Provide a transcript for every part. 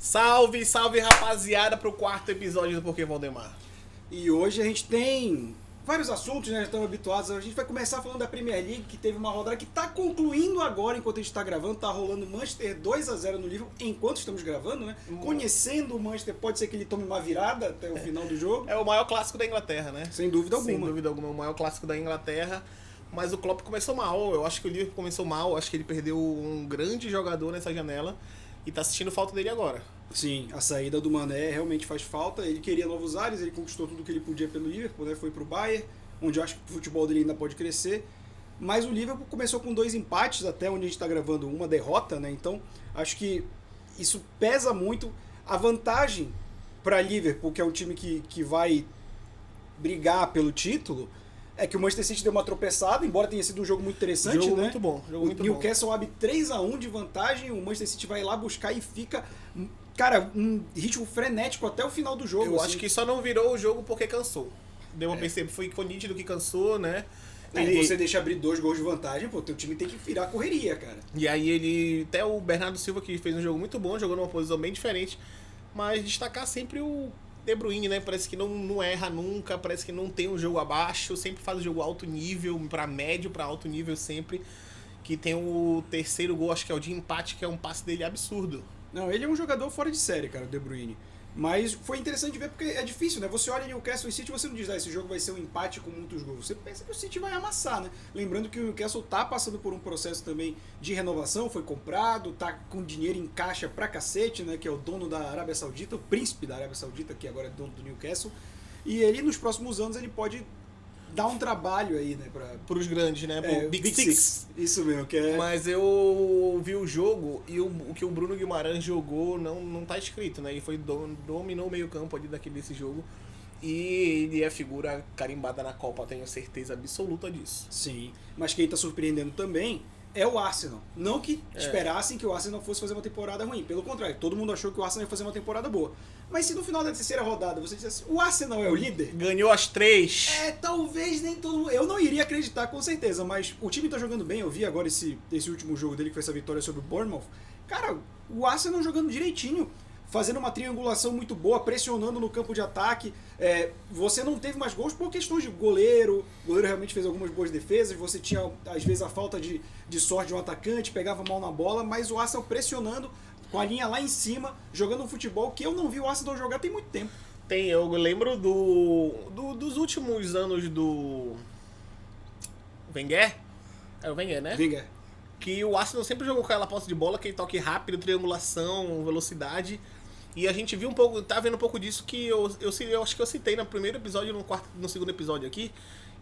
Salve, salve rapaziada pro quarto episódio do Porquê Valdemar. E hoje a gente tem vários assuntos, né? Estamos habituados. A gente vai começar falando da Premier League, que teve uma rodada que está concluindo agora, enquanto a gente está gravando. Está rolando Manchester 2-0 no Liverpool, enquanto estamos gravando, né? Conhecendo o Manchester, pode ser que ele tome uma virada até o final do jogo. É o maior clássico da Inglaterra, né? Sem dúvida alguma. Sem dúvida alguma, o maior clássico da Inglaterra. Mas o Klopp começou mal. Eu acho que o Liverpool começou mal. Eu acho que ele perdeu um grande jogador nessa janela. E tá sentindo falta dele agora. Sim, a saída do Mané realmente faz falta. Ele queria novos ares, ele conquistou tudo que ele podia pelo Liverpool, né? Foi pro Bayern, onde eu acho que o futebol dele ainda pode crescer. Mas o Liverpool começou com 2 empates, até onde a gente está gravando, uma derrota, né? Então, acho que isso pesa muito. A vantagem para Liverpool, que é um time que vai brigar pelo título, é que o Manchester City deu uma tropeçada, embora tenha sido um jogo muito interessante, Jogo né? muito bom, jogo muito o Newcastle abre 3-1 de vantagem, o Manchester City vai lá buscar e fica, cara, um ritmo frenético até o final do jogo. Eu assim. acho que só não virou o jogo porque cansou. Deu uma perceber, foi nítido que cansou, né? Você deixa abrir 2 gols de vantagem, pô, teu time tem que virar a correria, cara. E aí ele, até o Bernardo Silva, que fez um jogo muito bom, jogou numa posição bem diferente, mas destacar sempre o De Bruyne, né? Parece que não erra nunca, parece que não tem um jogo abaixo, sempre faz o jogo alto nível, pra médio, pra alto nível sempre. Que tem o terceiro gol, acho que é o de empate, que é um passe dele absurdo. Não, ele é um jogador fora de série, cara, o De Bruyne. Mas foi interessante ver porque é difícil, né? Você olha o Newcastle e City, você não diz, esse jogo vai ser um empate com muitos gols. Você pensa que o City vai amassar, né? Lembrando que o Newcastle tá passando por um processo também de renovação, foi comprado, tá com dinheiro em caixa pra cacete, né? Que é o dono da Arábia Saudita, o príncipe da Arábia Saudita, que agora é dono do Newcastle. E ele, nos próximos anos, ele pode dar um trabalho aí, né? Pros grandes, né? Pro Big Six. Isso mesmo, que é... Mas eu vi o jogo e o que o Bruno Guimarães jogou não tá escrito, né? Ele foi dominou o meio campo ali desse jogo. E ele é figura carimbada na Copa, tenho certeza absoluta disso. Sim, mas quem tá surpreendendo também é o Arsenal. Não que esperassem que o Arsenal fosse fazer uma temporada ruim. Pelo contrário, todo mundo achou que o Arsenal ia fazer uma temporada boa. Mas se no final da terceira rodada você dissesse, o Arsenal é o líder? Ganhou as 3. Talvez nem todo mundo... Eu não iria acreditar com certeza, mas o time tá jogando bem. Eu vi agora esse último jogo dele, que foi essa vitória sobre o Bournemouth. Cara, o Arsenal jogando direitinho, fazendo uma triangulação muito boa, pressionando no campo de ataque. Você não teve mais gols por questões de goleiro. O goleiro realmente fez algumas boas defesas. Você tinha, às vezes, a falta de sorte de um atacante, pegava mal na bola, mas o Arsenal pressionando, com a linha lá em cima, jogando um futebol que eu não vi o Arsenal jogar tem muito tempo. Eu lembro dos últimos anos do Wenger. É o Wenger, né? Wenger. Que o Arsenal sempre jogou com aquela posse de bola, aquele toque rápido, triangulação, velocidade. E a gente viu tá vendo um pouco disso que eu acho que eu citei no primeiro episódio e no segundo episódio aqui,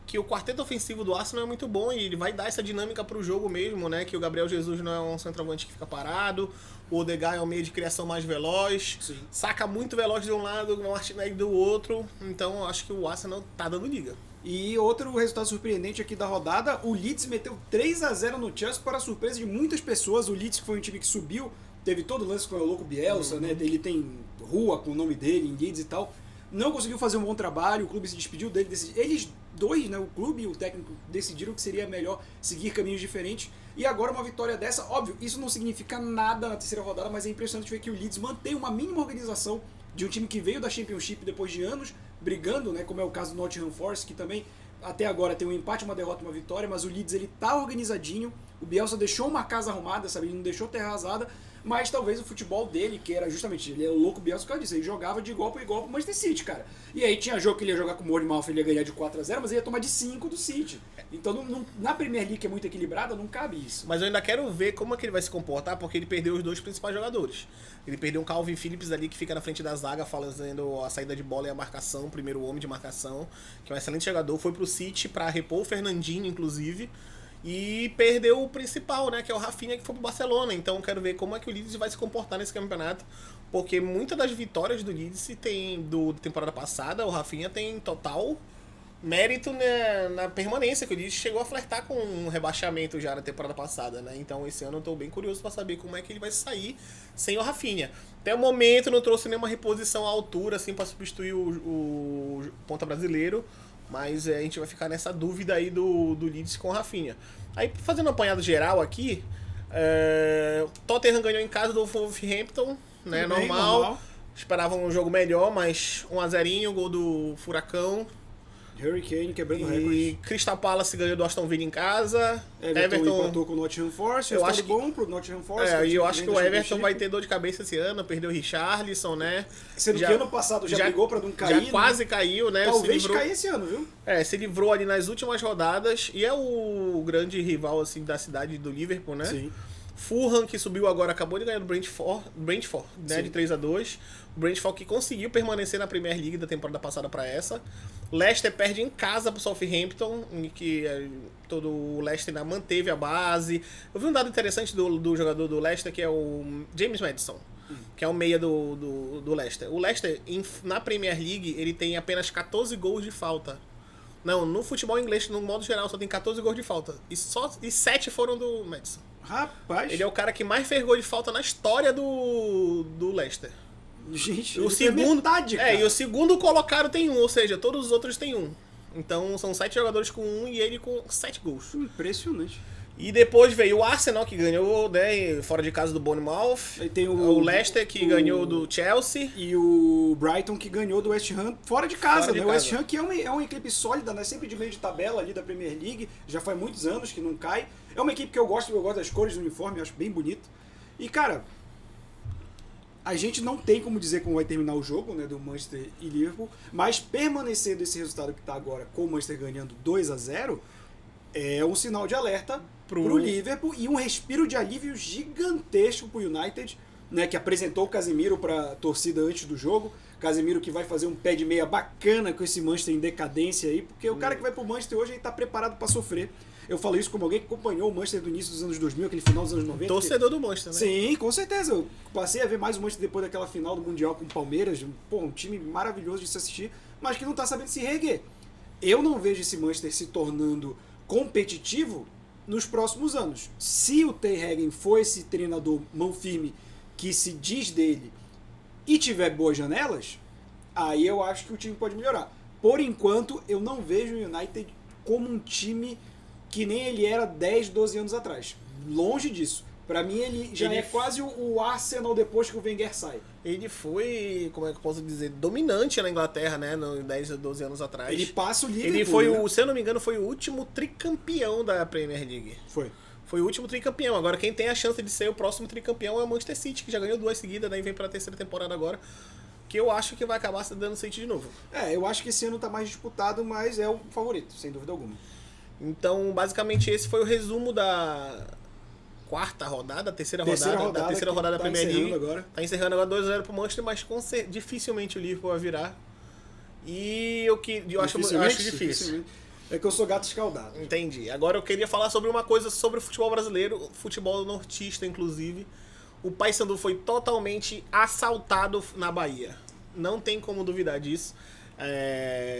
que o quarteto ofensivo do Arsenal é muito bom e ele vai dar essa dinâmica pro jogo mesmo, né? Que o Gabriel Jesus não é um centroavante que fica parado, o Odegaard é um meio de criação mais veloz, Sim. Saca muito veloz de um lado, o Martinelli do outro, então eu acho que o Arsenal tá dando liga. E outro resultado surpreendente aqui da rodada, o Leeds meteu 3-0 no Chelsea para a surpresa de muitas pessoas. O Leeds, que foi um time que subiu, teve todo o lance com o louco Bielsa, né? Ele tem rua com o nome dele em Leeds e tal. Não conseguiu fazer um bom trabalho, o clube se despediu dele. Eles dois, né, o clube e o técnico, decidiram que seria melhor seguir caminhos diferentes. E agora uma vitória dessa, óbvio, isso não significa nada na terceira rodada, mas é impressionante ver que o Leeds mantém uma mínima organização de um time que veio da Championship depois de anos brigando, né, como é o caso do Nottingham Forest, que também até agora tem um empate, uma derrota e uma vitória, mas o Leeds ele tá organizadinho, o Bielsa deixou uma casa arrumada, sabe, ele não deixou terra arrasada, mas talvez o futebol dele, que era justamente, ele é o louco Bielsa por causa disso, ele jogava de igual para igual pro Manchester City, cara. E aí tinha jogo que ele ia jogar com o Bournemouth, ele ia ganhar de 4-0, mas ele ia tomar de 5 do City. Então na Premier League, que é muito equilibrada, não cabe isso. Mas eu ainda quero ver como é que ele vai se comportar, porque ele perdeu os 2 principais jogadores. Ele perdeu o Calvin Phillips ali, que fica na frente da zaga, fazendo a saída de bola e a marcação, o primeiro homem de marcação, que é um excelente jogador, foi pro City para repor o Fernandinho, inclusive. E perdeu o principal, né, que é o Rafinha, que foi pro Barcelona. Então quero ver como é que o Leeds vai se comportar nesse campeonato, porque muitas das vitórias do Leeds da temporada passada, o Rafinha tem total mérito na permanência, que o Leeds chegou a flertar com um rebaixamento já na temporada passada, né? Então esse ano eu tô bem curioso para saber como é que ele vai sair sem o Rafinha. Até o momento não trouxe nenhuma reposição à altura assim para substituir o ponta brasileiro. Mas a gente vai ficar nessa dúvida aí do Leeds com o Rafinha. Aí, fazendo um apanhado geral aqui, Tottenham ganhou em casa do Wolverhampton né? Tudo bem, Normal. Esperavam um jogo melhor, mas 1-0, gol do Furacão. Hurricane quebrando E recorde. Crystal Palace ganhou do Aston Villa em casa. Everton empatou com o Nottingham Forest. Eu acho que bom pro Nottingham Forest. e eu acho que o Everton Championship. vai ter dor de cabeça esse ano. Perdeu o Richarlison, né? Sendo que ano passado já brigou pra não cair. Já quase caiu, né? Talvez caia esse ano, viu? Se livrou ali nas últimas rodadas. E é o grande rival assim, da cidade do Liverpool, né? Sim. Fulham, que subiu agora, acabou de ganhar do Brentford, né, de 3-2. O Brentford que conseguiu permanecer na Premier League da temporada passada para essa. Leicester perde em casa pro Southampton, em que todo o Leicester ainda manteve a base. Eu vi um dado interessante do jogador do Leicester, que é o James Maddison, que é o meia do Leicester. O Leicester, na Premier League, ele tem apenas 14 gols de falta. Não, no futebol inglês, no modo geral, só tem 14 gols de falta. E 7 foram do Maddison. Rapaz. Ele é o cara que mais fez gol de falta na história do Leicester. Gente, O segundo, metade, cara. e o segundo colocado tem 1, ou seja, todos os outros têm 1. Então são 7 jogadores com 1 e ele com 7 gols. Impressionante. E depois veio o Arsenal, que ganhou, né, fora de casa do Bournemouth. Aí tem o Leicester, que ganhou do Chelsea. E o Brighton, que ganhou do West Ham fora de casa, Fora de né? casa. O West Ham, que é uma equipe sólida, né? Sempre de meio de tabela ali da Premier League. Já faz muitos anos que não cai. É uma equipe que eu gosto das cores do uniforme, eu acho bem bonito. E, cara, a gente não tem como dizer como vai terminar o jogo, né? Do Manchester e Liverpool. Mas permanecendo esse resultado que tá agora, com o Manchester ganhando 2-0, é um sinal de alerta pro Liverpool e um respiro de alívio gigantesco pro United, né, que apresentou o Casemiro pra torcida antes do jogo. Casemiro que vai fazer um pé de meia bacana com esse Manchester em decadência aí, porque o cara que vai pro Manchester hoje ele tá preparado pra sofrer. Eu falo isso como alguém que acompanhou o Manchester do início dos anos 2000, aquele final dos anos 90. Torcedor do Manchester, né? Sim, com certeza. Eu passei a ver mais o Manchester depois daquela final do Mundial com o Palmeiras. Pô, um time maravilhoso de se assistir, mas que não tá sabendo se reerguer. Eu não vejo esse Manchester se tornando competitivo nos próximos anos. Se o Ter Stegen for esse treinador mão firme que se diz dele e tiver boas janelas, aí eu acho que o time pode melhorar. Por enquanto, eu não vejo o United como um time que nem ele era 10, 12 anos atrás. Longe disso. Pra mim, ele já é quase o Arsenal depois que o Wenger sai. Ele foi, como é que eu posso dizer, dominante na Inglaterra, né? 10, 12 anos atrás. Ele passa o Liverpool, Ele foi, né? se eu não me engano, foi o último tricampeão da Premier League. Foi o último tricampeão. Agora, quem tem a chance de ser o próximo tricampeão é o Manchester City, que já ganhou 2 seguidas, daí vem pra terceira temporada agora, que eu acho que vai acabar se dando City de novo. Eu acho que esse ano tá mais disputado, mas é o favorito, sem dúvida alguma. Então, basicamente, esse foi o resumo da terceira rodada da Premier League. Tá encerrando agora 2-0 pro Manchester, mas dificilmente o Liverpool vai virar. E eu acho difícil. É que eu sou gato escaldado. Entendi. Agora eu queria falar sobre uma coisa sobre o futebol brasileiro, futebol nortista, inclusive. O Paysandu foi totalmente assaltado na Bahia. Não tem como duvidar disso.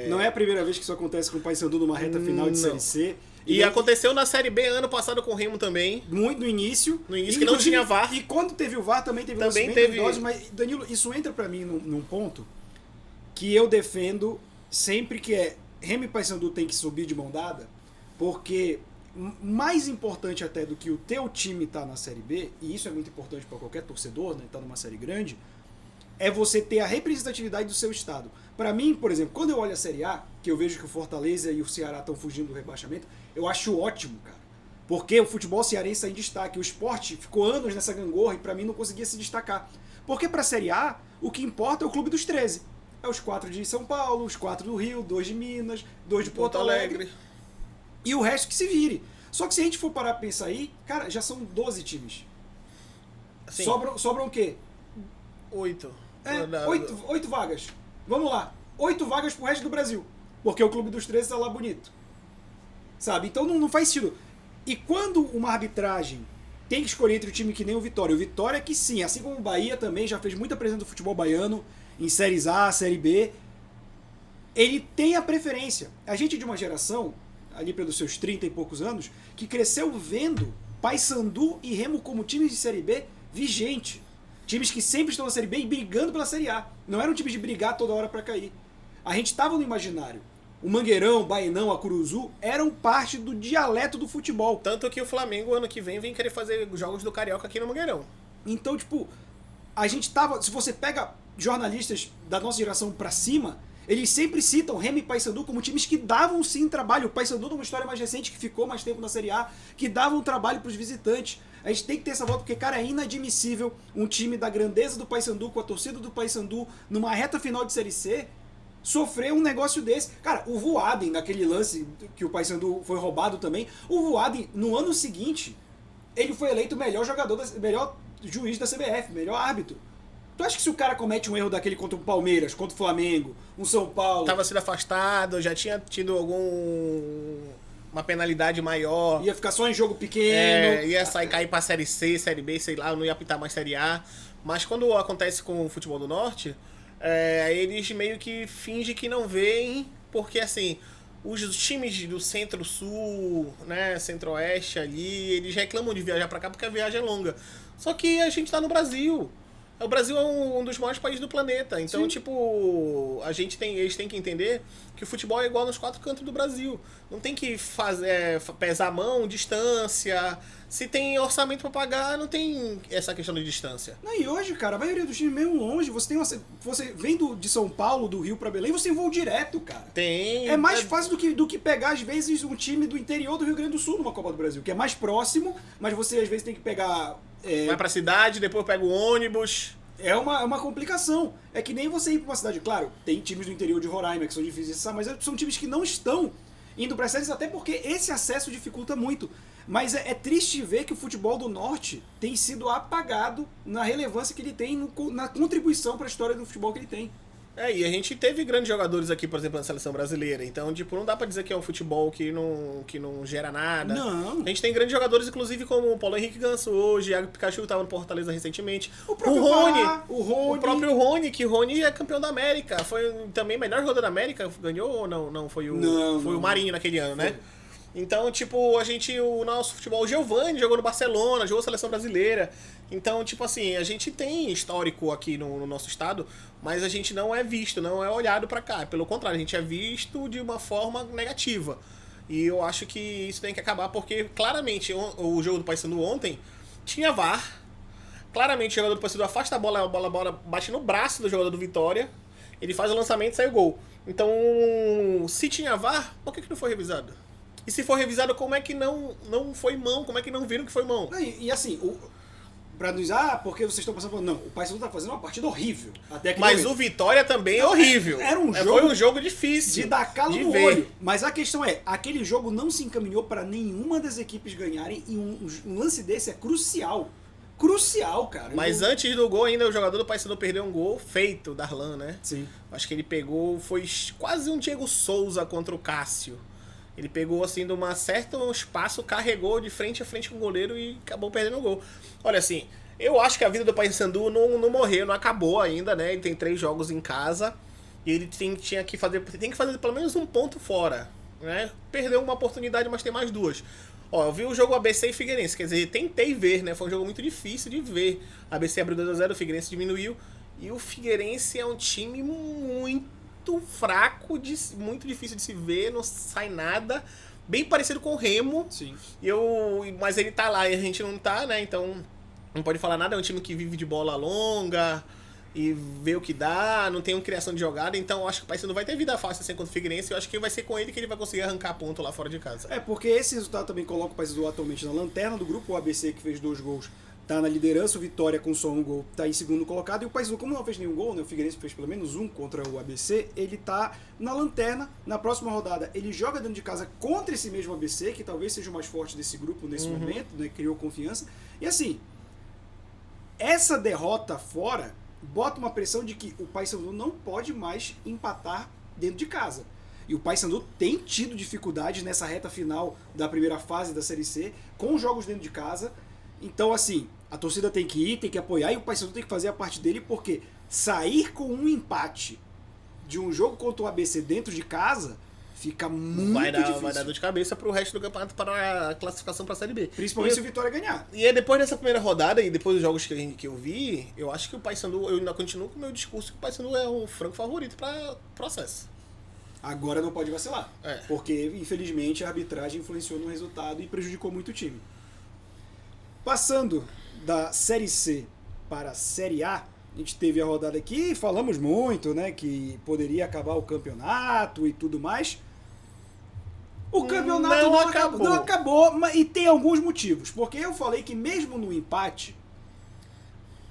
Não é a primeira vez que isso acontece com o Paysandu numa reta final de Série C. E aconteceu na Série B ano passado com o Remo também. Muito no início. Que não tinha VAR. E quando teve o VAR também teve doses, mas, Danilo, isso entra pra mim num ponto que eu defendo sempre, que é Remo e Paysandu tem que subir de mão dada, porque mais importante até do que o teu time tá na Série B, e isso é muito importante para qualquer torcedor, né, tá numa série grande, é você ter a representatividade do seu estado. Para mim, por exemplo, quando eu olho a Série A, que eu vejo que o Fortaleza e o Ceará estão fugindo do rebaixamento, eu acho ótimo, cara. Porque o futebol cearense está em destaque. O Sport ficou anos nessa gangorra e para mim não conseguia se destacar. Porque para a Série A, o que importa é o clube dos 13. É os 4 de São Paulo, os 4 do Rio, 2 de Minas, 2 de Porto Alegre. E o resto que se vire. Só que se a gente for parar pra pensar aí, cara, já são 12 times. Assim, sobram o quê? 8. 8 vagas. Vamos lá. 8 vagas pro resto do Brasil. Porque o clube dos 13 tá lá bonito. Sabe? Então não faz sentido. E quando uma arbitragem tem que escolher entre o time que nem o Vitória que sim, assim como o Bahia também já fez muita presença do futebol baiano em Séries A, Série B, ele tem a preferência. A gente é de uma geração, ali pelos seus 30 e poucos anos, que cresceu vendo Paysandu e Remo como times de Série B vigente. Times que sempre estão na Série B e brigando pela Série A. Não eram times de brigar toda hora para cair. A gente estava no imaginário. O Mangueirão, o Bainão, a Curuzu eram parte do dialeto do futebol. Tanto que o Flamengo, ano que vem querer fazer jogos do Carioca aqui no Mangueirão. Então, tipo, a gente tava... Se você pega jornalistas da nossa geração pra cima, eles sempre citam Remo e Paysandu como times que davam sim trabalho. O Paysandu numa história mais recente, que ficou mais tempo na Série A, que davam trabalho pros visitantes. A gente tem que ter essa volta, porque, cara, é inadmissível um time da grandeza do Paysandu, com a torcida do Paysandu, numa reta final de Série C, sofrer um negócio desse. Cara, o Voaden, naquele lance que o Paysandu foi roubado também, o Voaden, no ano seguinte, ele foi eleito o melhor jogador, melhor juiz da CBF, melhor árbitro. Tu acha que se o cara comete um erro daquele contra o Palmeiras, contra o Flamengo, um São Paulo... Tava sendo afastado, já tinha tido uma penalidade maior. Ia ficar só em jogo pequeno. Ia cair pra Série C, Série B, sei lá, não ia apitar mais Série A. Mas quando acontece com o futebol do Norte, eles meio que fingem que não veem, porque assim, os times do Centro-Sul, né, Centro-Oeste ali, eles reclamam de viajar pra cá porque a viagem é longa. Só que a gente tá no Brasil. O Brasil é um dos maiores países do planeta. Então, tipo, eles têm que entender que o futebol é igual nos 4 cantos do Brasil. Não tem que pesar a mão, distância. Se tem orçamento pra pagar, não tem essa questão de distância. Não, e hoje, cara, a maioria dos times mesmo longe, você vem de São Paulo, do Rio pra Belém, você tem voo direto, cara. Tem. É mais fácil do que pegar, às vezes, um time do interior do Rio Grande do Sul numa Copa do Brasil, que é mais próximo, mas você, às vezes, tem que pegar... Vai pra cidade, depois pega o ônibus. É uma complicação. É que nem você ir pra uma cidade, claro, tem times do interior de Roraima que são difíceis de acessar, mas são times que não estão indo para séries, até porque esse acesso dificulta muito. Mas é triste ver que o futebol do Norte tem sido apagado na relevância que ele tem, na contribuição para a história do futebol que ele tem. E a gente teve grandes jogadores aqui, por exemplo, na seleção brasileira. Então, tipo, não dá pra dizer que é um futebol que não gera nada. Não. A gente tem grandes jogadores, inclusive, como o Paulo Henrique Ganso hoje, Iago Pikachu que tava no Fortaleza recentemente. O próprio Rony. O próprio Rony, que o Rony é campeão da América. Foi também melhor jogador da América. Ganhou ou não? Não, foi o Marinho naquele ano, né? Então, tipo, o nosso futebol, o Giovani jogou no Barcelona, jogou na seleção brasileira. Então, tipo assim, a gente tem histórico aqui no nosso estado, mas a gente não é visto, não é olhado pra cá. Pelo contrário, a gente é visto de uma forma negativa. E eu acho que isso tem que acabar, porque claramente o jogo do Paysandu ontem tinha VAR. Claramente o jogador do Paysandu afasta a bola bate no braço do jogador do Vitória. Ele faz o lançamento e sai o gol. Então, se tinha VAR, por que não foi revisado? E se for revisado, como é que não foi mão? Como é que não viram que foi mão? E assim, pra nos porque vocês estão passando por... Não, o Paysandu tá fazendo uma partida horrível. Mas o Vitória também é horrível. Foi um jogo difícil. De dar calo no olho. Mas a questão é, aquele jogo não se encaminhou pra nenhuma das equipes ganharem e um lance desse é crucial. Crucial, cara. Mas antes do gol ainda, o jogador do Paysandu perdeu um gol feito, o Darlan, né? Sim. Acho que ele pegou, foi quase um Diego Souza contra o Cássio. Ele pegou, assim, de um certo espaço, carregou de frente a frente com o goleiro e acabou perdendo o gol. Olha, assim, eu acho que a vida do Paysandu não morreu, não acabou ainda, né? Ele tem 3 jogos em casa e ele tem que fazer pelo menos um ponto fora, né? Perdeu uma oportunidade, mas tem mais 2. Ó, eu vi o jogo ABC e Figueirense, quer dizer, tentei ver, né? Foi um jogo muito difícil de ver. A ABC abriu 2-0, o Figueirense diminuiu. E o Figueirense é um time muito fraco, muito difícil de se ver, não sai nada. Bem parecido com o Remo. Sim. Mas ele tá lá e a gente não tá, né? Então não pode falar nada. É um time que vive de bola longa e vê o que dá, não tem uma criação de jogada. Então eu acho que o Paysandu vai ter vida fácil assim contra o Figueirense. Eu acho que vai ser com ele que ele vai conseguir arrancar ponto lá fora de casa. Porque esse resultado também coloca o Paysandu atualmente na lanterna do grupo. O ABC, que fez 2 gols, tá na liderança. O Vitória, com só 1 gol, tá em segundo colocado. E o Paysandu, como não fez nenhum gol, né, o Figueirense fez pelo menos 1 contra o ABC, ele tá na lanterna. Na próxima rodada, ele joga dentro de casa contra esse mesmo ABC, que talvez seja o mais forte desse grupo nesse momento, né, criou confiança. E assim, essa derrota fora bota uma pressão de que o Paysandu não pode mais empatar dentro de casa. E o Paysandu tem tido dificuldades nessa reta final da primeira fase da Série C, com jogos dentro de casa. Então, assim, a torcida tem que ir, tem que apoiar, e o Paysandu tem que fazer a parte dele, porque sair com um empate de um jogo contra o ABC dentro de casa fica muito difícil. Vai dar dor de cabeça pro resto do campeonato para a classificação para a Série B. Principalmente se o Vitória ganhar. E depois dessa primeira rodada e depois dos jogos que eu vi, eu acho que o Paysandu, eu ainda continuo com o meu discurso que o Paysandu é um franco favorito para processo. Agora não pode vacilar. Porque, infelizmente, a arbitragem influenciou no resultado e prejudicou muito o time. Passando da Série C para a Série A. A gente teve a rodada aqui e falamos muito, né, que poderia acabar o campeonato e tudo mais. O campeonato não acabou, e tem alguns motivos. Porque eu falei que mesmo no empate,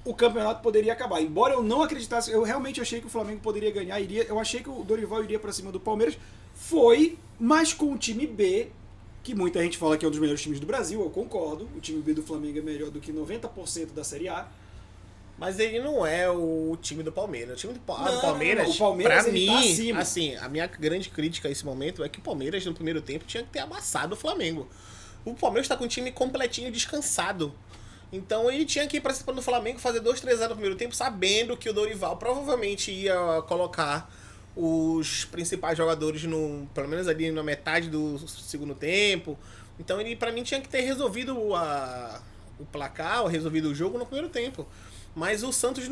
o campeonato poderia acabar. Embora eu não acreditasse, eu realmente achei que o Flamengo poderia ganhar, eu achei que o Dorival iria para cima do Palmeiras. Foi, mas com o time B, que muita gente fala que é um dos melhores times do Brasil, eu concordo. O time B do Flamengo é melhor do que 90% da Série A. Mas ele não é o time do Palmeiras. O time do Palmeiras, o Palmeiras pra mim, tá acima. assim, a minha grande crítica a esse momento é que o Palmeiras, no primeiro tempo, tinha que ter amassado o Flamengo. O Palmeiras tá com o time completinho, descansado. Então ele tinha que ir pra cima do Flamengo, fazer 2-3 no primeiro tempo, sabendo que o Dorival provavelmente ia colocar os principais jogadores, pelo menos ali na metade do segundo tempo. Então ele, pra mim, tinha que ter resolvido o placar, ou resolvido o jogo no primeiro tempo. Mas o Santos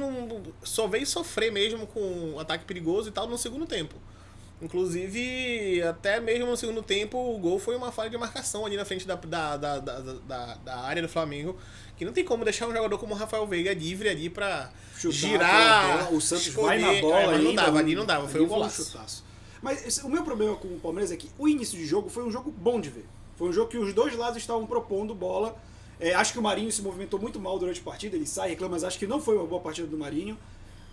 só veio sofrer mesmo com um ataque perigoso e tal no segundo tempo. Inclusive, até mesmo no segundo tempo, o gol foi uma falha de marcação ali na frente da área do Flamengo. Que não tem como deixar um jogador como o Rafael Veiga livre ali pra girar. O Santos vai na bola mas ainda. Ali não dava, foi um golaço. Mas o meu problema com o Palmeiras é que o início de jogo foi um jogo bom de ver. Foi um jogo que os dois lados estavam propondo bola. Acho que o Marinho se movimentou muito mal durante a partida, ele sai, reclama, mas acho que não foi uma boa partida do Marinho.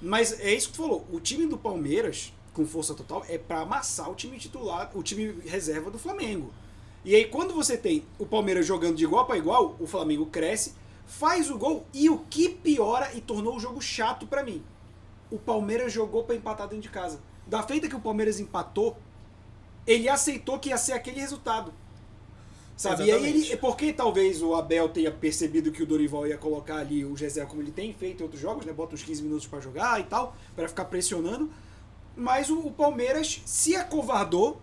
Mas é isso que tu falou, o time do Palmeiras, com força total, é pra amassar o time titular, o time reserva do Flamengo. E aí quando você tem o Palmeiras jogando de igual para igual, o Flamengo cresce, faz o gol, e o que piora e tornou o jogo chato pra mim, o Palmeiras jogou pra empatar dentro de casa. Da feita que o Palmeiras empatou, ele aceitou que ia ser aquele resultado. Sabe? Exatamente. E aí porque talvez o Abel tenha percebido que o Dorival ia colocar ali o Gessé como ele tem feito em outros jogos, né? Bota uns 15 minutos pra jogar e tal, pra ficar pressionando. Mas o Palmeiras se acovardou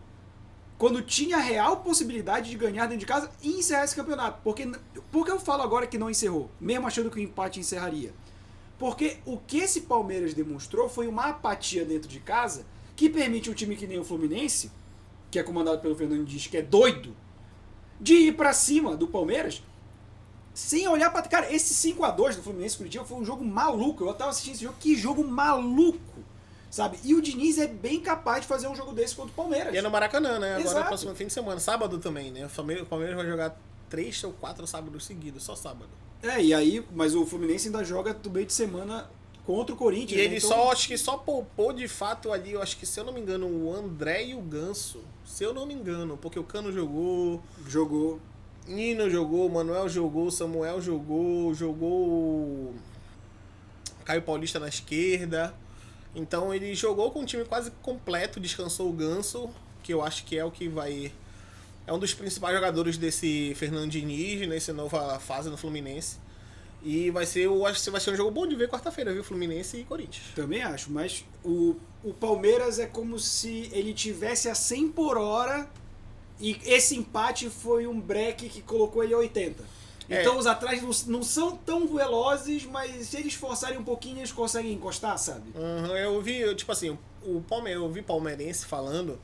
quando tinha a real possibilidade de ganhar dentro de casa e encerrar esse campeonato. Porque eu falo agora que não encerrou, mesmo achando que o empate encerraria? Porque o que esse Palmeiras demonstrou foi uma apatia dentro de casa que permite um time que nem o Fluminense, que é comandado pelo Fernando Diniz, que é doido, de ir pra cima do Palmeiras sem olhar pra... Cara, esse 5-2 do Fluminense Curitiba foi um jogo maluco. Eu tava assistindo esse jogo, que jogo maluco, sabe? E o Diniz é bem capaz de fazer um jogo desse contra o Palmeiras. E é no Maracanã, né? Agora Exato. é o próximo fim de semana, sábado também, né? O Palmeiras vai jogar 3 ou 4 sábados seguidos, só sábado. E aí, mas o Fluminense ainda joga do meio de semana contra o Corinthians. E ele então... acho que só poupou de fato ali, eu acho que, se eu não me engano, o André e o Ganso. Se eu não me engano, porque o Cano jogou. Nino jogou, Manuel jogou, Samuel jogou Caio Paulista na esquerda. Então ele jogou com um time quase completo, descansou o Ganso, que eu acho que é o que vai... É um dos principais jogadores desse Fernando Diniz, nessa nova fase no Fluminense. E eu acho que vai ser um jogo bom de ver quarta-feira, viu? Fluminense e Corinthians. Também acho, mas o Palmeiras é como se ele tivesse a 100 por hora e esse empate foi um break que colocou ele a 80. Então os atrás não são tão velozes, mas se eles forçarem um pouquinho, eles conseguem encostar, sabe? Eu vi, tipo assim, eu vi palmeirense falando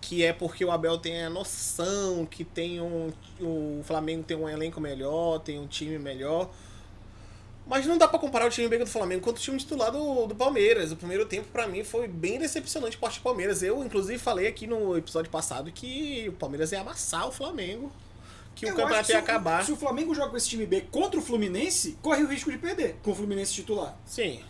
que é porque o Abel tem a noção que o Flamengo tem um elenco melhor, tem um time melhor. Mas não dá pra comparar o time B do Flamengo com o time titular do Palmeiras. O primeiro tempo, pra mim, foi bem decepcionante por parte do Palmeiras. Eu, inclusive, falei aqui no episódio passado que o Palmeiras ia amassar o Flamengo, que o campeonato ia acabar. Se o Flamengo joga com esse time B contra o Fluminense, corre o risco de perder com o Fluminense titular. Sim.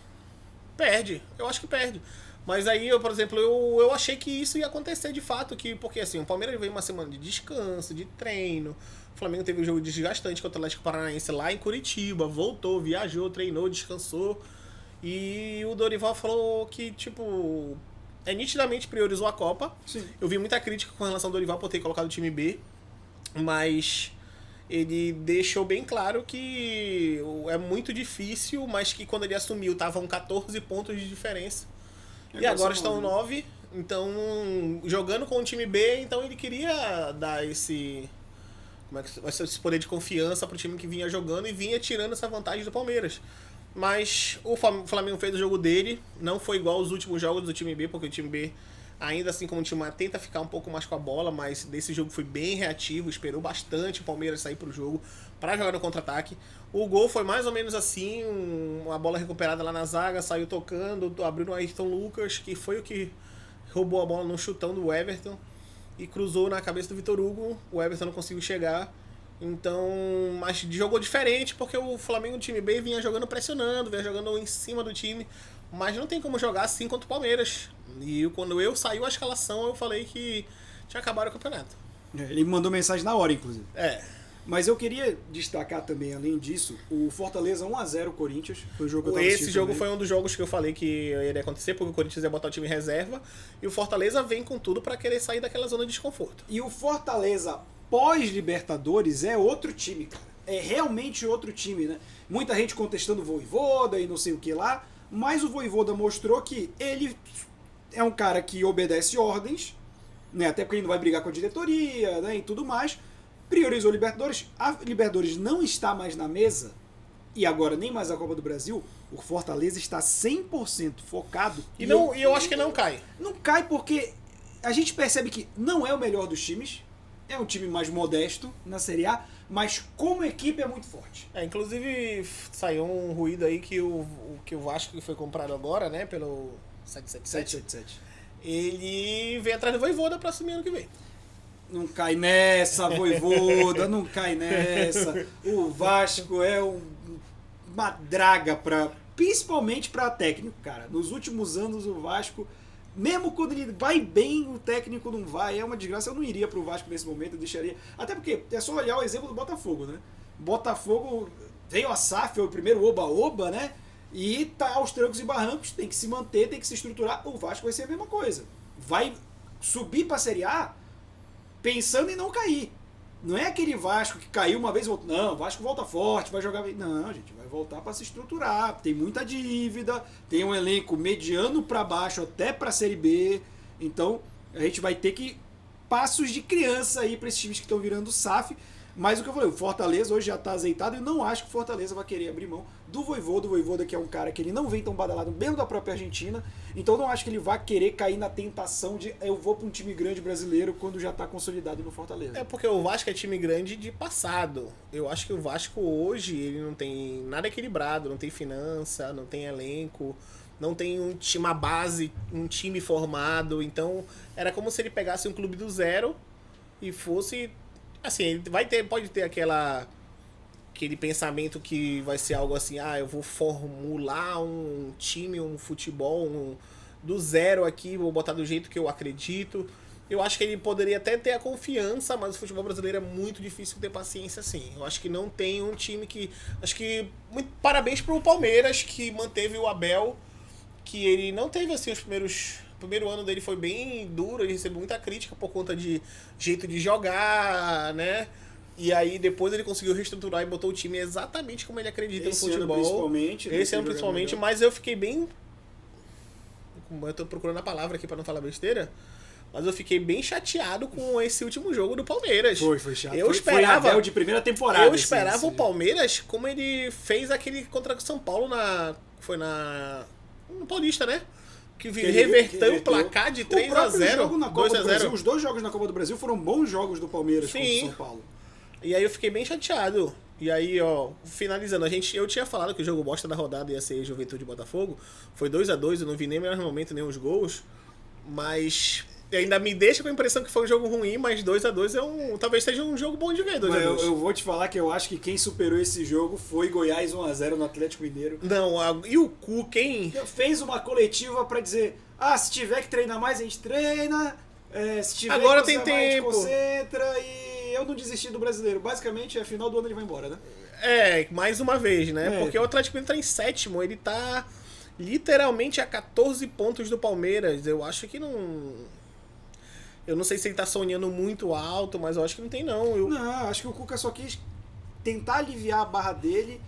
Perde. Eu acho que perde. Mas aí, por exemplo, eu achei que isso ia acontecer de fato, porque assim, o Palmeiras veio uma semana de descanso, de treino. O Flamengo teve um jogo desgastante contra o Atlético Paranaense lá em Curitiba, voltou, viajou, treinou, descansou. E o Dorival falou que, tipo, nitidamente priorizou a Copa. Sim. Eu vi muita crítica com relação ao Dorival por ter colocado o time B, mas ele deixou bem claro que é muito difícil, mas que quando ele assumiu estavam 14 pontos de diferença. E agora estão 9, então jogando com o time B, então ele queria dar esse poder de confiança pro time que vinha jogando e vinha tirando essa vantagem do Palmeiras. Mas o Flamengo fez o jogo dele, não foi igual aos últimos jogos do time B, porque o time B Ainda assim, como o time tenta ficar um pouco mais com a bola, mas desse jogo foi bem reativo, esperou bastante o Palmeiras sair pro jogo para jogar no contra-ataque. O gol foi mais ou menos assim, uma bola recuperada lá na zaga, saiu tocando, abriu no Ayrton Lucas, que foi o que roubou a bola no chutão do Everton e cruzou na cabeça do Vitor Hugo. O Everton não conseguiu chegar. Então, mas jogou diferente porque o Flamengo, time B, vinha jogando pressionando, vinha jogando em cima do time. Mas não tem como jogar assim contra o Palmeiras. E quando saiu a escalação, eu falei que tinha acabado o campeonato. Ele me mandou mensagem na hora, inclusive. Mas eu queria destacar também, além disso, o Fortaleza 1x0 Corinthians. Foi o jogo que eu tava Esse jogo também. foi um dos jogos que eu falei que iria acontecer, porque o Corinthians ia botar o time em reserva. E o Fortaleza vem com tudo para querer sair daquela zona de desconforto. E o Fortaleza pós-Libertadores é outro time, cara. É realmente outro time, né? Muita gente contestando o Vojvoda e não sei o que lá. Mas o Vojvoda mostrou que ele é um cara que obedece ordens, né? Até porque ele não vai brigar com a diretoria, né? E tudo mais. Priorizou a Libertadores. A Libertadores não está mais na mesa. E agora nem mais a Copa do Brasil. O Fortaleza está 100% focado. E eu acho que não cai. Não cai porque a gente percebe que não é o melhor dos times. É um time mais modesto na Série A. Mas como equipe é muito forte. Inclusive saiu um ruído aí que o Vasco, que foi comprado agora, né, pelo 777, ele vem atrás do Vojvoda pra assumir ano que vem. Não cai nessa, Vojvoda, não cai nessa. O Vasco é uma draga, principalmente para técnico, cara. Nos últimos anos o Vasco, mesmo quando ele vai bem, o técnico não vai. É uma desgraça. Eu não iria pro Vasco nesse momento, eu deixaria. Até porque é só olhar o exemplo do Botafogo, né? Botafogo veio a SAF, foi o primeiro oba-oba, né? E tá aos trancos e barrancos, tem que se manter, tem que se estruturar. O Vasco vai ser a mesma coisa. Vai subir pra Série A pensando em não cair. Não é aquele Vasco que caiu uma vez e voltou. Não, o Vasco volta forte, vai jogar bem. Não, gente, vai voltar para se estruturar. Tem muita dívida, tem um elenco mediano para baixo até para a Série B. Então, a gente vai ter que passos de criança aí para esses times que estão virando SAF. Mas o que eu falei, o Fortaleza hoje já está azeitado e não acho que o Fortaleza vai querer abrir mão do Vojvoda, que é um cara que ele não vem tão badalado mesmo da própria Argentina, então não acho que ele vai querer cair na tentação de eu vou para um time grande brasileiro quando já está consolidado no Fortaleza. É porque o Vasco é time grande de passado. Eu acho que o Vasco hoje ele não tem nada equilibrado, não tem finança, não tem elenco, não tem uma base, um time formado, então era como se ele pegasse um clube do zero e fosse... Assim, ele pode ter aquele pensamento que vai ser algo assim, eu vou formular um time, um futebol do zero aqui, vou botar do jeito que eu acredito. Eu acho que ele poderia até ter a confiança, mas o futebol brasileiro é muito difícil ter paciência assim. Eu acho que não tem um time que... Acho que... Parabéns pro Palmeiras, que manteve o Abel, que ele não teve assim os primeiros... O primeiro ano dele foi bem duro, ele recebeu muita crítica por conta de jeito de jogar, né? E aí depois ele conseguiu reestruturar e botou o time exatamente como ele acredita no futebol. Esse ano principalmente, mas eu fiquei bem... Eu tô procurando a palavra aqui pra não falar besteira. Mas eu fiquei bem chateado com esse último jogo do Palmeiras. Foi chato. Eu esperava... Foi de primeira temporada. Eu esperava o Palmeiras como ele fez aquele contra o São Paulo Foi no Paulista, né? Que reverteu o placar de 3x0, 2x0. Os dois jogos na Copa do Brasil foram bons jogos do Palmeiras contra o São Paulo. E aí eu fiquei bem chateado. E aí, finalizando, eu tinha falado que o jogo bosta da rodada ia ser Juventude e Botafogo. Foi 2x2, eu não vi nem no melhor momento, nem os gols. Mas ainda me deixa com a impressão que foi um jogo ruim, mas 2x2 talvez seja um jogo bom de ver, 2x2. Eu vou te falar que eu acho que quem superou esse jogo foi Goiás 1x0 no Atlético Mineiro. Não, e o Cu, quem... Fez uma coletiva pra dizer, se tiver que treinar mais, a gente treina, se tiver agora que tem mais, tempo. a gente concentra, e eu não desisti do brasileiro. Basicamente, a final do ano ele vai embora, né? Mais uma vez, né? Porque o Atlético Mineiro tá em sétimo, ele tá literalmente a 14 pontos do Palmeiras. Eu acho que não... Eu não sei se ele tá sonhando muito alto, mas eu acho que não tem não. Não, acho que o Cuca só quis tentar aliviar a barra dele,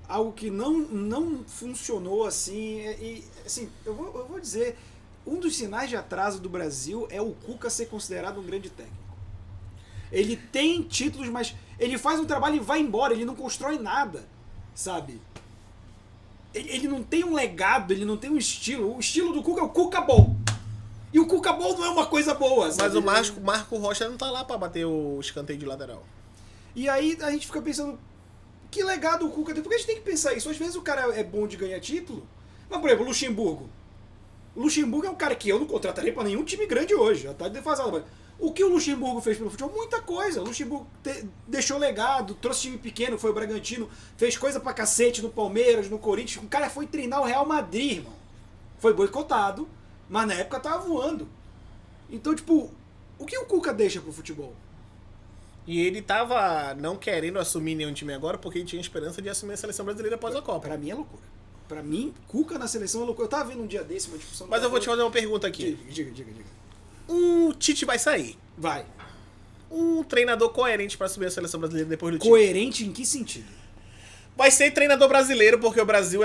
algo que não funcionou assim. E assim, eu vou dizer, um dos sinais de atraso do Brasil é o Cuca ser considerado um grande técnico. Ele tem títulos, mas ele faz um trabalho e vai embora, ele não constrói nada, sabe? Ele não tem um legado, ele não tem um estilo. O estilo do Cuca é o Cuca bom. E o Cuca bom não é uma coisa boa, sabe? Mas o Marco Rocha não tá lá pra bater o escanteio de lateral. E aí a gente fica pensando, que legado o Cuca tem? Porque a gente tem que pensar isso. Às vezes o cara é bom de ganhar título. Mas, por exemplo, o Luxemburgo. O Luxemburgo é um cara que eu não contrataria pra nenhum time grande hoje. Já tá defasado. Mas o que o Luxemburgo fez pelo futebol? Muita coisa. O Luxemburgo deixou legado, trouxe time pequeno, foi o Bragantino, fez coisa pra cacete no Palmeiras, no Corinthians. O cara foi treinar o Real Madrid, irmão. Foi boicotado, mas na época tava voando. Então, tipo, o que o Cuca deixa pro futebol? E ele tava não querendo assumir nenhum time agora porque ele tinha esperança de assumir a seleção brasileira após a Copa. Pra mim é loucura. Pra mim, Cuca na seleção é loucura. Eu tava vendo um dia desse uma discussão... Mas eu vou te fazer uma pergunta aqui. Diga. O Tite vai sair. Vai. Um treinador coerente pra assumir a seleção brasileira depois do Tite. Coerente em que sentido? Vai ser treinador brasileiro, porque o Brasil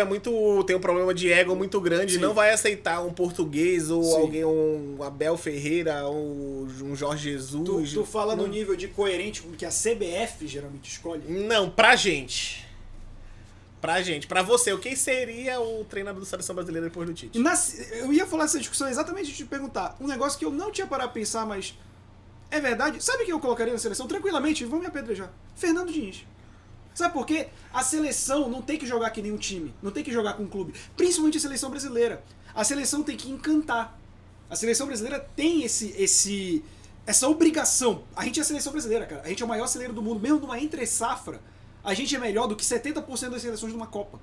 tem um problema de ego muito grande. Sim. Não vai aceitar um português ou Sim. alguém, um Abel Ferreira, ou um Jorge Jesus. Tu fala no nível de coerente com o que a CBF geralmente escolhe? Não, pra gente. Pra você, quem seria o treinador da seleção brasileira depois do Tite? Eu ia falar essa discussão exatamente de te perguntar. Um negócio que eu não tinha parado a pensar, mas é verdade. Sabe quem eu colocaria na seleção? Tranquilamente, vão me apedrejar. Fernando Diniz. Sabe por quê? A seleção não tem que jogar que nem um time. Não tem que jogar com um clube. Principalmente a seleção brasileira. A seleção tem que encantar. A seleção brasileira tem essa obrigação. A gente é a seleção brasileira, cara. A gente é o maior celeiro do mundo. Mesmo numa entre-safra, a gente é melhor do que 70% das seleções de uma Copa.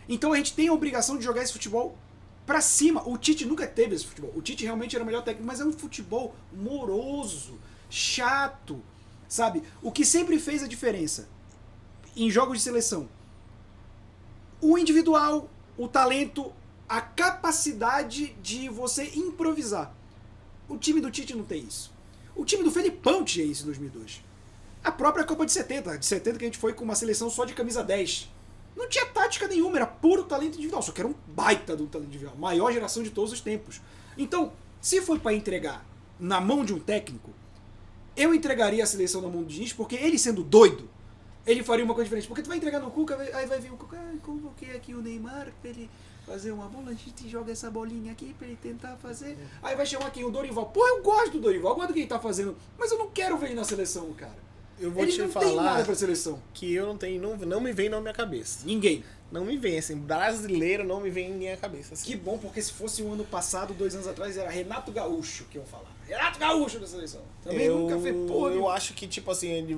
Então a gente tem a obrigação de jogar esse futebol pra cima. O Tite nunca teve esse futebol. O Tite realmente era o melhor técnico, mas é um futebol moroso, chato, sabe? O que sempre fez a diferença em jogos de seleção: o individual, o talento, a capacidade de você improvisar. O time do Tite não tem isso. O time do Felipão tinha isso em 2002. A própria Copa de 70 que a gente foi com uma seleção só de camisa 10. Não tinha tática nenhuma, era puro talento individual, só que era um baita do talento individual, maior geração de todos os tempos. Então, se for para entregar na mão de um técnico, eu entregaria a seleção na mão do Diniz, porque ele sendo doido, ele faria uma coisa diferente. Porque tu vai entregar no Cuca, aí vai vir o Cuca, convoquei aqui o Neymar pra ele fazer uma bola, a gente joga essa bolinha aqui pra ele tentar fazer. Aí vai chamar aqui o Dorival. Pô, eu gosto do Dorival, eu gosto do que ele tá fazendo, mas eu não quero ver ele na seleção, cara. Eu vou Ele te não tem nada falar pra seleção. que eu não me vem na minha cabeça. Ninguém. Não me vem, assim, brasileiro não me vem em minha cabeça. Assim. Que bom, porque se fosse um ano passado, 2 anos atrás, era Renato Gaúcho que eu falar. Renato Gaúcho da seleção. Também nunca fez porra. Eu acho que, tipo assim,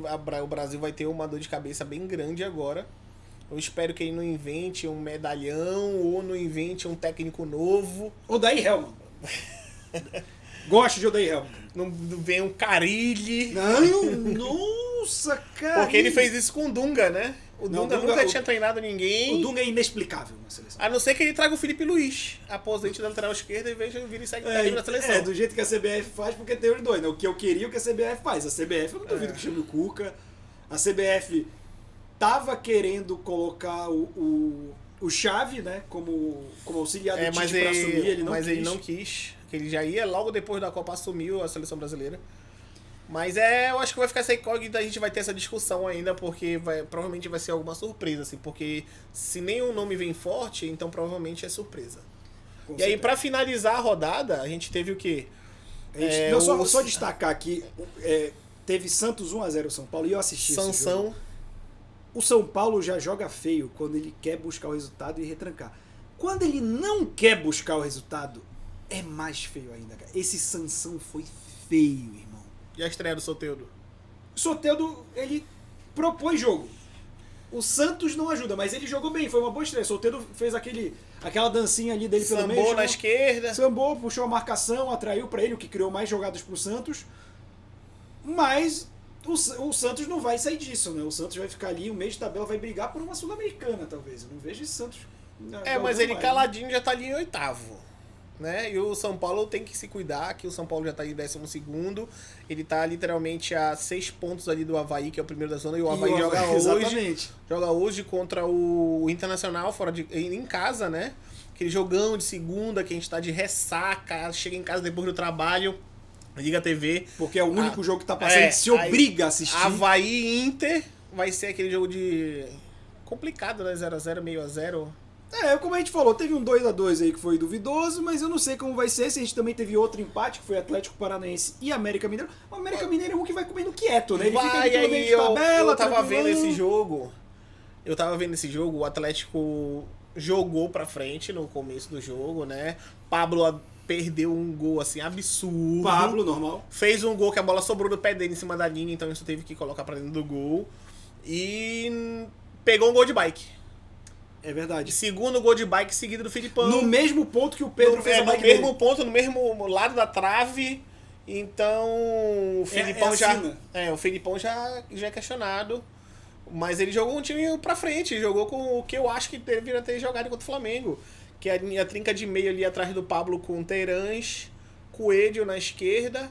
o Brasil vai ter uma dor de cabeça bem grande agora. Eu espero que ele não invente um medalhão ou não invente um técnico novo. Odair Helman. Gosto de Odair Helman. Não venha um Carille. Não, nossa, cara. Porque ele fez isso com o Dunga, né? O Dunga nunca tinha treinado ninguém. O Dunga é inexplicável na seleção. A não ser que ele traga o Felipe Luiz, aposente da lateral esquerda, e veja vir e segue na seleção. É, do jeito que a CBF faz, porque tem os dois, né? O que eu queria, o que a CBF faz. A CBF, eu não duvido que chame o Cuca. A CBF tava querendo colocar o Xavi, né? Como auxiliar do Tite pra assumir, ele não quis. Mas ele não quis. Ele já ia, logo depois da Copa, assumiu a seleção brasileira. Mas eu acho que vai ficar essa incógnita, a gente vai ter essa discussão ainda, porque provavelmente vai ser alguma surpresa, assim, porque se nenhum nome vem forte, então provavelmente é surpresa. Com e certeza. aí, pra finalizar a rodada, a gente teve o quê? Só destacar aqui, teve Santos 1-0 São Paulo, e eu assisti esse Sansão. jogo. O São Paulo já joga feio quando ele quer buscar o resultado e retrancar. Quando ele não quer buscar o resultado, é mais feio ainda, cara. Esse Sansão foi feio, irmão. E a estreia do Soteldo? Soteldo, ele propôs jogo. O Santos não ajuda, mas ele jogou bem, foi uma boa estreia. Soteldo fez aquela dancinha ali dele pelo meio. Sambou na esquerda. Sambou, puxou a marcação, atraiu pra ele, o que criou mais jogadas pro Santos. Mas o Santos não vai sair disso, né? O Santos vai ficar ali, o meio de tabela vai brigar por uma Sul-Americana, talvez. Eu não vejo esse Santos. Mas ele caladinho já tá ali em 8º. Né? E o São Paulo tem que se cuidar, que o São Paulo já tá em 12º. Ele tá literalmente a 6 pontos ali do Avaí, que é o primeiro da zona, e o Avaí joga hoje contra o Internacional em casa, né? Aquele jogão de segunda que a gente tá de ressaca, chega em casa depois do trabalho, liga a TV. Porque é o único jogo que tá passando, se obriga a assistir. Avaí e Inter vai ser aquele jogo de complicado, né? 0x0, meio a 0. Como a gente falou, teve um 2-2 aí que foi duvidoso, mas eu não sei como vai ser. Se a gente também teve outro empate, que foi Atlético Paranaense e América Mineiro. O América Mineiro é um que vai comendo quieto, né? Ele fica ali pelo meio de tabela, eu tava vendo esse jogo. O Atlético jogou pra frente no começo do jogo, né? Pablo perdeu um gol assim absurdo. Pablo, normal. Fez um gol que a bola sobrou do pé dele em cima da linha, então isso teve que colocar pra dentro do gol. E pegou um gol de bike. É verdade. Segundo gol de bike seguido do Filipão. No mesmo ponto que o Pedro fez a bike no mesmo ponto, no mesmo lado da trave. Então o Filipão o Filipão já é questionado. Mas ele jogou um time pra frente, jogou com o que eu acho que deveria ter jogado contra o Flamengo. Que é a trinca de meio ali atrás do Pablo com Terãs, Coelho na esquerda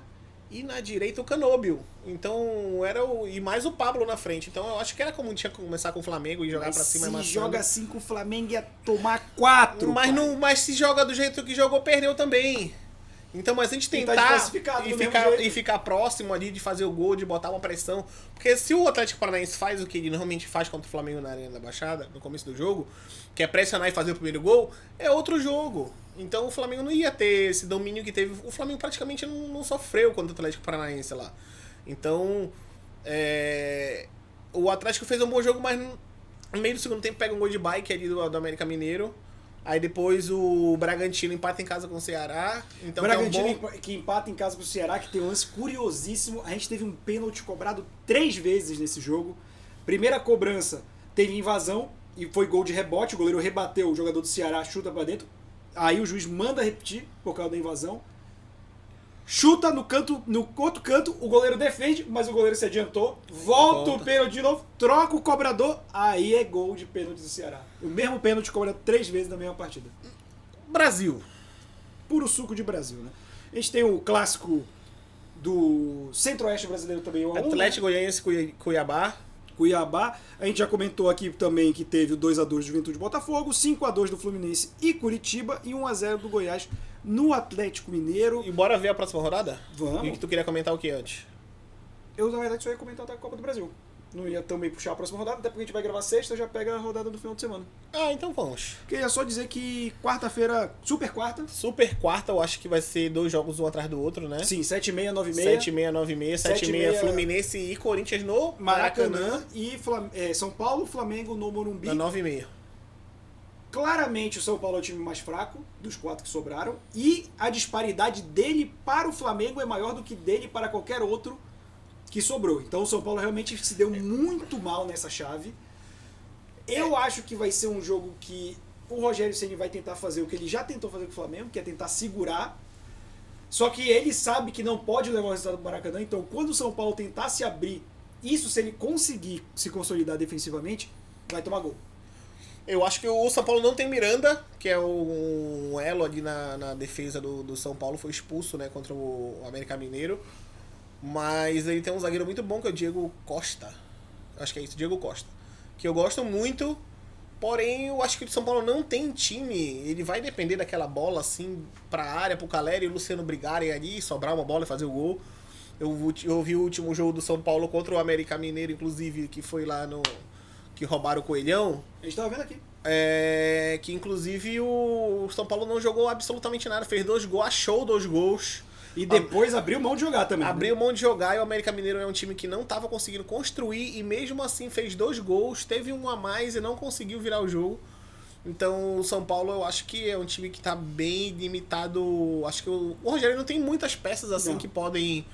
e na direita o Canóbio. Então e mais o Pablo na frente. Então eu acho que era como tinha que começar com o Flamengo e jogar pra cima e se joga assim com o Flamengo ia tomar 4. Mas se joga do jeito que jogou, perdeu também. Então, mas a gente tentar e ficar próximo ali de fazer o gol, de botar uma pressão. Porque se o Atlético Paranaense faz o que ele normalmente faz contra o Flamengo na Arena da Baixada, no começo do jogo, que é pressionar e fazer o primeiro gol, é outro jogo. Então o Flamengo não ia ter esse domínio que teve. O Flamengo praticamente não sofreu contra o Atlético Paranaense lá. Então, o Atlético fez um bom jogo, mas no meio do segundo tempo pega um gol de bike ali do América Mineiro. Aí depois o Bragantino empata em casa com o Ceará. Então Bragantino que empata em casa com o Ceará, que tem um lance curiosíssimo. A gente teve um pênalti cobrado 3 vezes nesse jogo. Primeira cobrança, teve invasão e foi gol de rebote. O goleiro rebateu, o jogador do Ceará chuta pra dentro. Aí o juiz manda repetir por causa da invasão. Chuta no outro canto, o goleiro defende, mas o goleiro se adiantou. Volta o pênalti de novo, troca o cobrador, aí é gol de pênalti do Ceará. O mesmo pênalti cobrado 3 vezes na mesma partida. Brasil. Puro suco de Brasil, né? A gente tem o clássico do Centro-Oeste brasileiro também. Atlético Goianiense Cuiabá. Cuiabá. A gente já comentou aqui também que teve o 2-2 do Juventude Botafogo, 5-2 do Fluminense e Curitiba e 1-0 do Goiás no Atlético Mineiro. E bora ver a próxima rodada? Vamos. E que tu queria comentar o que antes? Eu, na verdade, só ia comentar da Copa do Brasil. Não ia também puxar a próxima rodada, até porque a gente vai gravar sexta, já pega a rodada do final de semana. Ah, então vamos. Queria só dizer que quarta-feira, super quarta. Super quarta, eu acho que vai ser 2 jogos um atrás do outro, né? Sim, 7h30, 9h30. 7h30, 9h30, 7h30 Fluminense e Corinthians no Maracanã. E São Paulo, Flamengo no Morumbi. Na 9h30. Claramente o São Paulo é o time mais fraco dos 4 que sobraram. E a disparidade dele para o Flamengo é maior do que dele para qualquer outro que sobrou. Então o São Paulo realmente se deu muito mal nessa chave. Eu acho que vai ser um jogo que o Rogério Ceni vai tentar fazer o que ele já tentou fazer com o Flamengo, que é tentar segurar. Só que ele sabe que não pode levar o resultado do Maracanã. Então quando o São Paulo tentar se abrir, isso se ele conseguir se consolidar defensivamente, vai tomar gol. Eu acho que o São Paulo não tem Miranda, que é um elo ali na defesa do São Paulo, foi expulso, né, contra o América Mineiro. Mas ele tem um zagueiro muito bom, que é o Diego Costa. Acho que é isso, Diego Costa. Que eu gosto muito, porém eu acho que o São Paulo não tem time. Ele vai depender daquela bola assim pra área, pro Caleri e o Luciano brigarem ali, sobrar uma bola e fazer o gol. Eu vi o último jogo do São Paulo contra o América Mineiro, inclusive, que foi lá no... que roubaram o Coelhão. A gente tava vendo aqui. Que inclusive o São Paulo não jogou absolutamente nada. Fez 2 gols, achou 2 gols. E depois abriu mão de jogar também. Abriu mão de jogar e o América Mineiro é um time que não estava conseguindo construir e mesmo assim fez 2 gols, teve um a mais e não conseguiu virar o jogo. Então o São Paulo eu acho que é um time que está bem limitado. Acho que o Rogério não tem muitas peças assim que podem...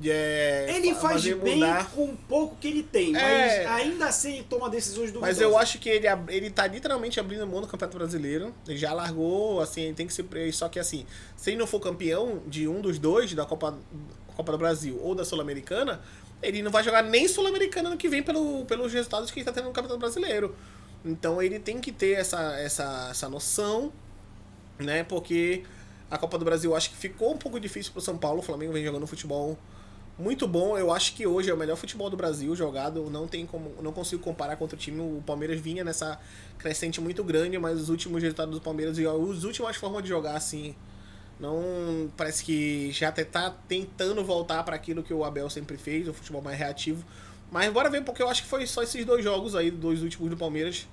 ele faz bem com o pouco que ele tem, mas ainda assim ele toma decisões duvidosas. Mas eu acho que ele tá literalmente abrindo mão do Campeonato Brasileiro. Ele já largou, assim, ele tem que ser... Só que assim, se ele não for campeão de um dos dois, da Copa do Brasil ou da Sul-Americana, ele não vai jogar nem Sul-Americana no que vem pelos resultados que ele tá tendo no Campeonato Brasileiro. Então ele tem que ter essa noção, né? Porque a Copa do Brasil eu acho que ficou um pouco difícil pro São Paulo. O Flamengo vem jogando futebol muito bom. Eu acho que hoje é o melhor futebol do Brasil jogado. Não consigo comparar com outro time. O Palmeiras vinha nessa crescente muito grande, mas os últimos resultados do Palmeiras e as últimas formas de jogar, assim, não parece que já até tá tentando voltar para aquilo que o Abel sempre fez, o futebol mais reativo. Mas bora ver, porque eu acho que foi só esses 2 jogos aí, 2 últimos do Palmeiras.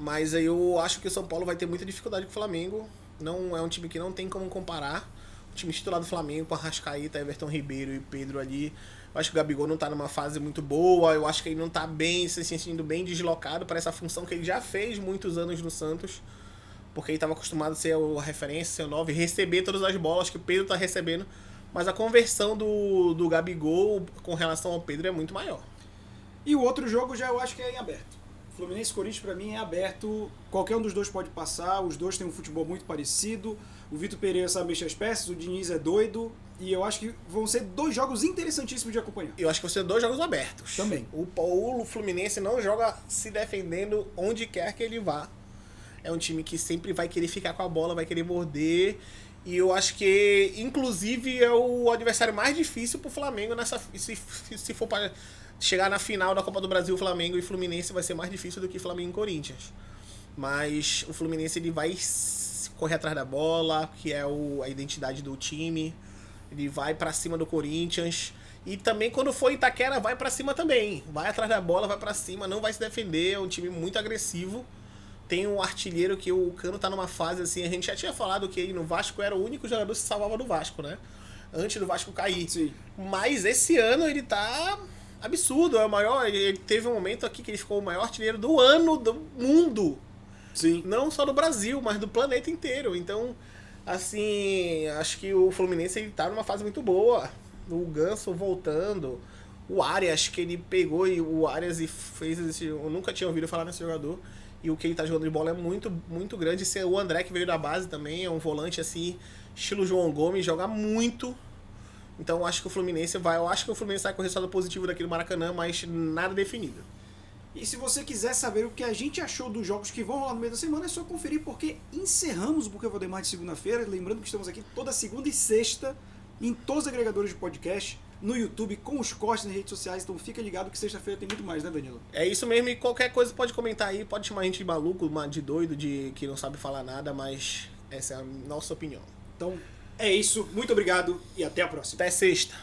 Mas aí eu acho que o São Paulo vai ter muita dificuldade com o Flamengo. Não é um time que não tem como comparar. O time titular do Flamengo com Arrascaeta, Everton Ribeiro e Pedro ali. Eu acho que o Gabigol não tá numa fase muito boa. Eu acho que ele não tá bem, se sentindo bem deslocado para essa função que ele já fez muitos anos no Santos. Porque ele estava acostumado a ser a referência, ser o 9, receber todas as bolas que o Pedro tá recebendo. Mas a conversão do Gabigol com relação ao Pedro é muito maior. E o outro jogo já eu acho que é em aberto. Fluminense e Corinthians pra mim é aberto, qualquer um dos dois pode passar, os dois têm um futebol muito parecido, o Vitor Pereira sabe mexer as peças, o Diniz é doido, e eu acho que vão ser dois jogos interessantíssimos de acompanhar. Eu acho que vão ser 2 jogos abertos. Também. O Fluminense não joga se defendendo onde quer que ele vá. É um time que sempre vai querer ficar com a bola, vai querer morder. E eu acho que, inclusive, é o adversário mais difícil pro Flamengo nessa. Se for para chegar na final da Copa do Brasil, Flamengo e Fluminense vai ser mais difícil do que Flamengo e Corinthians. Mas o Fluminense ele vai correr atrás da bola, que é a identidade do time. Ele vai pra cima do Corinthians. E também quando for Itaquera, vai pra cima também. Vai atrás da bola, vai pra cima, não vai se defender. É um time muito agressivo. Tem um artilheiro que o Cano tá numa fase assim, a gente já tinha falado que ele no Vasco era o único jogador que se salvava do Vasco, né? Antes do Vasco cair. Sim. Mas esse ano ele tá absurdo, é o maior, ele teve um momento aqui que ele ficou o maior artilheiro do ano do mundo. Sim. Não só do Brasil, mas do planeta inteiro. Então, assim, acho que o Fluminense ele tá numa fase muito boa. O Ganso voltando, o Arias que ele pegou e o Arias e fez esse, eu nunca tinha ouvido falar nesse jogador. E o que ele tá jogando de bola é muito, muito grande. O André, que veio da base também, é um volante assim, estilo João Gomes, joga muito. Então eu acho que o Fluminense vai com o resultado positivo daqui no Maracanã, mas nada definido. E se você quiser saber o que a gente achou dos jogos que vão rolar no meio da semana, é só conferir, porque encerramos o Porque Eu Vou Demais de segunda-feira. Lembrando que estamos aqui toda segunda e sexta, em todos os agregadores de podcast, no YouTube, com os cortes nas redes sociais. Então fica ligado que sexta-feira tem muito mais, né, Danilo? É isso mesmo, e qualquer coisa pode comentar aí, pode chamar a gente de maluco, de doido, de que não sabe falar nada, mas essa é a nossa opinião. Então é isso, muito obrigado e até a próxima. Até sexta.